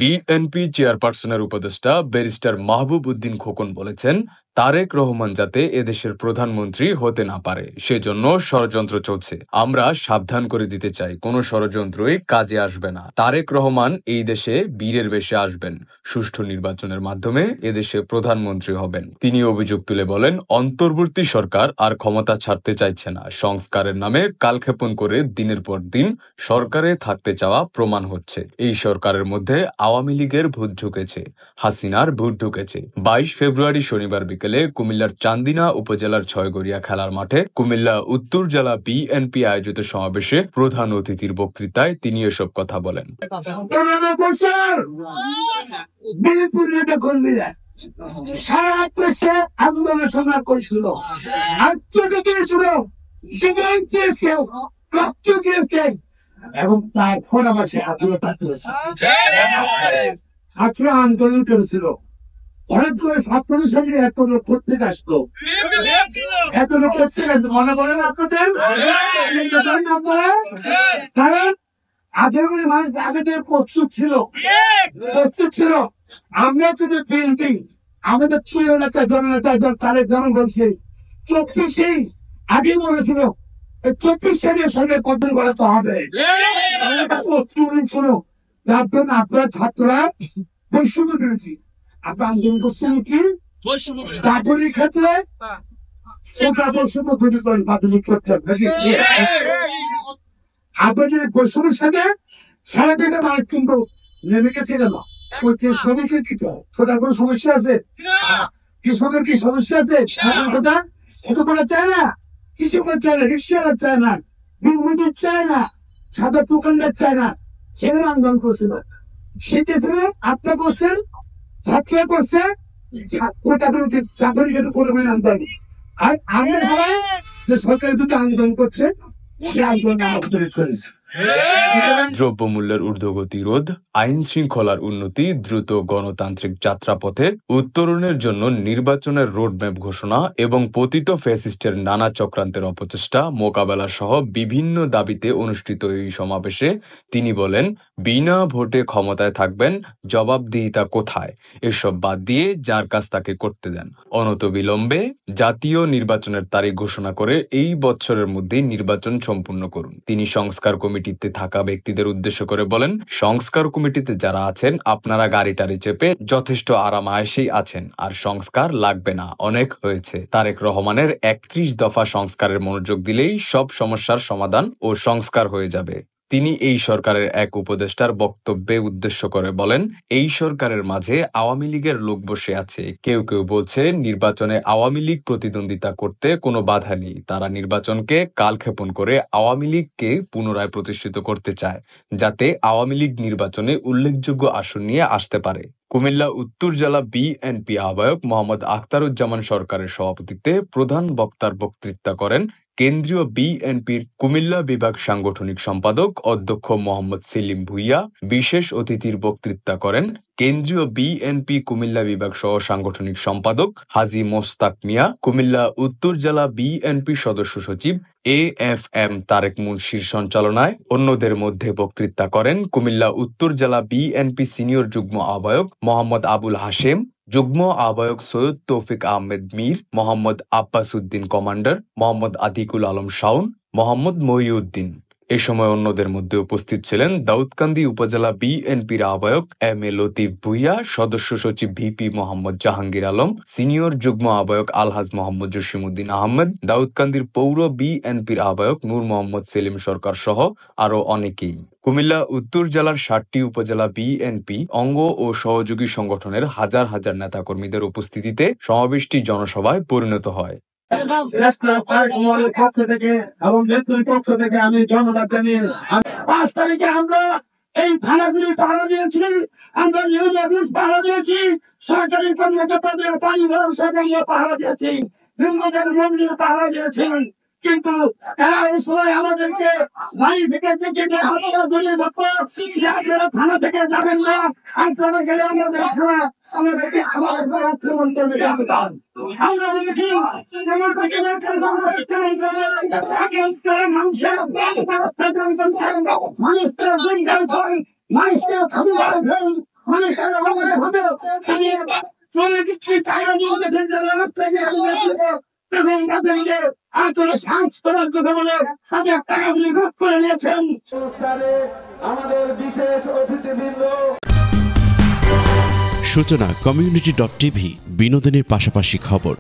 BNP চেয়ারপারসনের উপদেষ্টা barrister Mahbub Uddin Khokon বলেছেন, তারেক রহমান যাতে এদেশের প্রধানমন্ত্রী হতে না পারে সেজন্য ষড়যন্ত্র চলছে। আমরা সাবধান করে দিতে চাই, কোনো ষড়যন্ত্রই কাজে আসবে না। তারেক রহমান এই দেশে বীরের বেশে আসবেন, সুষ্ঠু নির্বাচনের মাধ্যমে এদেশে প্রধানমন্ত্রী হবেন। তিনি অভিযোগ তুলে বলেন, অন্তর্বর্তী সরকার আর ক্ষমতা ছাড়তে চাইছে না। সংস্কারের নামে কালক্ষেপণ করে দিনের পর দিন সরকারে থাকতে চাওয়া প্রমাণ হচ্ছে। এই সরকারের মধ্যে আওয়ামী লীগের ভূত ঢুকেছে, হাসিনার ভূত ঢুকেছে। 22 ফেব্রুয়ারি শনিবার বিকেলে কুমিল্লার চান্দিনা উপজেলার ছয়গড়িয়া খেলার মাঠে কুমিল্লা উত্তর জেলা বিএনপি আয়োজিত সমাবেশে প্রধান অতিথির বক্তৃতায় তিনি এসব কথা বলেন। এবং তারপর আমার সে আত্মীয়তা করেছে। ছাত্র আন্দোলন করেছিল, অনেক করে ছাত্রদের সঙ্গে এত লোক প্রত্যেক আসলো, এত লোক প্রত্যেক আসলো, মনে করেন আপনাদের? কারণ 18 মাস আগে প্রস্তুত ছিল, প্রস্তুত ছিল। আমরা যদি বিএনপি আমাদের প্রিয় নেতা জননেতা তারেক রহমান বলছে 24 আগে বলেছিল 24 সালের সঙ্গে পতন করাতে হবে। আপনারা ছাত্ররা বৈষম্য বিরোধী, আপনার আন্দোলন করছেন কি চাকরির ক্ষেত্রে সেটা বৈষম্য বিরোধী মাধ্যমিক করতে হবে। আপনার যদি বৈষম্যের সাথে সারাদিনে মার কিন্তু নেমে গেছে গেল, শ্রমিকের কি ছোটার কোনো সমস্যা আছে? কৃষকের কি সমস্যা আছে? এটা করা চায় না, কৃষকের চায় না, রিক্সাওয়ালা চায় না, বিমুদ্র চায় না, সাদা দোকানদার চায় না। সেখানে আন্দোলন করছিল, সেটা ছিল আপনার করছেন, ছাত্ররা করছে, চাকরির পরিমাণ আন্দোলন। আর আমরা যারা যে সরকারের বিরুদ্ধে আন্দোলন করছে সে আন্দোলন করেছে। দ্রব্যমূল্যের ঊর্ধ্বগতি রোধ, আইন শৃঙ্খলার উন্নতি, দ্রুত গণতান্ত্রিক যাত্রাপথে উত্তরণের জন্য নির্বাচনের রোডম্যাপ ঘোষণা এবং পতিত ফ্যাসিস্টের নানা চক্রান্তের অপচেষ্টা মোকাবেলা সহ বিভিন্ন দাবিতে অনুষ্ঠিত এই সমাবেশে তিনি বলেন, বিনা ভোটে ক্ষমতায় থাকবেন, জবাবদিহিতা কোথায়? এসব বাদ দিয়ে যার কাজ তাকে করতে দেন। অনতিবিলম্বে জাতীয় নির্বাচনের তারিখ ঘোষণা করে এই বছরের মধ্যেই নির্বাচন সম্পূর্ণ করুন। তিনি সংস্কার কমিটিতে থাকা ব্যক্তিদের উদ্দেশ্য করে বলেন, সংস্কার কমিটিতে যারা আছেন আপনারা গাড়ি টাড়ি চেপে যথেষ্ট আরাম আয়েশেই আছেন, আর সংস্কার লাগবে না, অনেক হয়েছে। তারেক রহমানের 31 দফা সংস্কারের মনোযোগ দিলেই সব সমস্যার সমাধান ও সংস্কার হয়ে যাবে। তিনি এই সরকারের এক উপদেষ্টার বক্তব্যে উদ্দেশ্য করে বলেন, এই সরকারের মাঝে আওয়ামী লীগের লোক বসে আছে। কেউ কেউ বলছে নির্বাচনে আওয়ামী লীগ প্রতিদ্বন্দ্বিতা করতে কোনো বাধা নেই। তারা নির্বাচনকে কালক্ষেপণ করে আওয়ামী লীগকে পুনরায় প্রতিষ্ঠিত করতে চায়, যাতে আওয়ামী লীগ নির্বাচনে উল্লেখযোগ্য আসন নিয়ে আসতে পারে। কুমিল্লা উত্তর জেলা বিএনপি আহ্বায়ক মোহাম্মদ আখতারুজ্জামান সরকারের সভাপতিত্বে প্রধান বক্তার বক্তৃতা করেন কেন্দ্রীয় বিএনপির কুমিল্লা বিভাগ সাংগঠনিক সম্পাদক অধ্যক্ষ মোহাম্মদ সেলিম ভুইয়া। বিশেষ অতিথির বক্তৃতা করেন কেন্দ্রীয় বিএনপি কুমিল্লা বিভাগ সহ সাংগঠনিক সম্পাদক হাজী মোস্তাক মিয়া। কুমিল্লা উত্তর জেলা বিএনপি সদস্য সচিব AFM তারেক মুন্সির সঞ্চালনায় অন্যদের মধ্যে বক্তৃতা করেন কুমিল্লা উত্তর জেলা বিএনপি সিনিয়র যুগ্ম আহ্বায়ক মোহাম্মদ আবুল হাশেম, যুগ্ম আহ্বায়ক সৈয়দ তৌফিক আহমেদ মীর, মোহাম্মদ আব্বাস উদ্দিন কমান্ডার, মোহাম্মদ আতিকুল আলম শাওন, মোহাম্মদ মহিউদ্দিন। এ সময় অন্যদের মধ্যে উপস্থিত ছিলেন দাউদকান্দি উপজেলা বিএনপির আহ্বায়ক MA লতিফ ভুইয়া, সদস্য সচিব VP মোহাম্মদ জাহাঙ্গীর আলম, সিনিয়র যুগ্ম আহ্বায়ক আলহাজ মোহাম্মদ জসিমউদ্দিন আহমেদ, দাউদকান্দির পৌর বিএনপির আহ্বায়ক নূর মোহাম্মদ সেলিম সরকার সহ আরো অনেকেই। কুমিল্লা উত্তর জেলার 7টি উপজেলা বিএনপি অঙ্গ ও সহযোগী সংগঠনের হাজার হাজার নেতাকর্মীদের উপস্থিতিতে সমাবেশটি জনসভায় পরিণত হয়। পক্ষ থেকে এবং নেত্রীর পক্ষ থেকে আমি ধন্যবাদ জানিয়ে 5 তারিখে আমরা এই থানাগুলি পাহারা দিয়েছি, আমরা ইউনিয়ন অফিস পাহারা দিয়েছি, সরকারি কর্মকর্তাদের পাহারা দিয়েছি, বিভিন্ন মন্দির পাহারা দিয়েছি। কিন্তু তারা এই সময় আমাদেরকে বাড়ি থেকে আপনারা গড়িয়ে ধরতো যে আপনারা থানা থেকে যাবেন না, আপনারা গেলে আমাদেরকে আবার আক্রমণ করবে। আমরা বলেছি মানুষের মানুষের মানুষের অভাবে হবে আমি চলে দিচ্ছি টাকা নিয়ে দেখেন যারা রাস্তায় গিয়ে আমি দেখবো এবং তাদেরকে আসলে সাহায্য করার কথা বলে হাজার টাকা দিয়ে ভাগ করে নিয়েছেন। আমাদের বিশেষ অতিথিবৃন্দ সূচনা community.tv বিনোদনের পাশাপাশি খবর।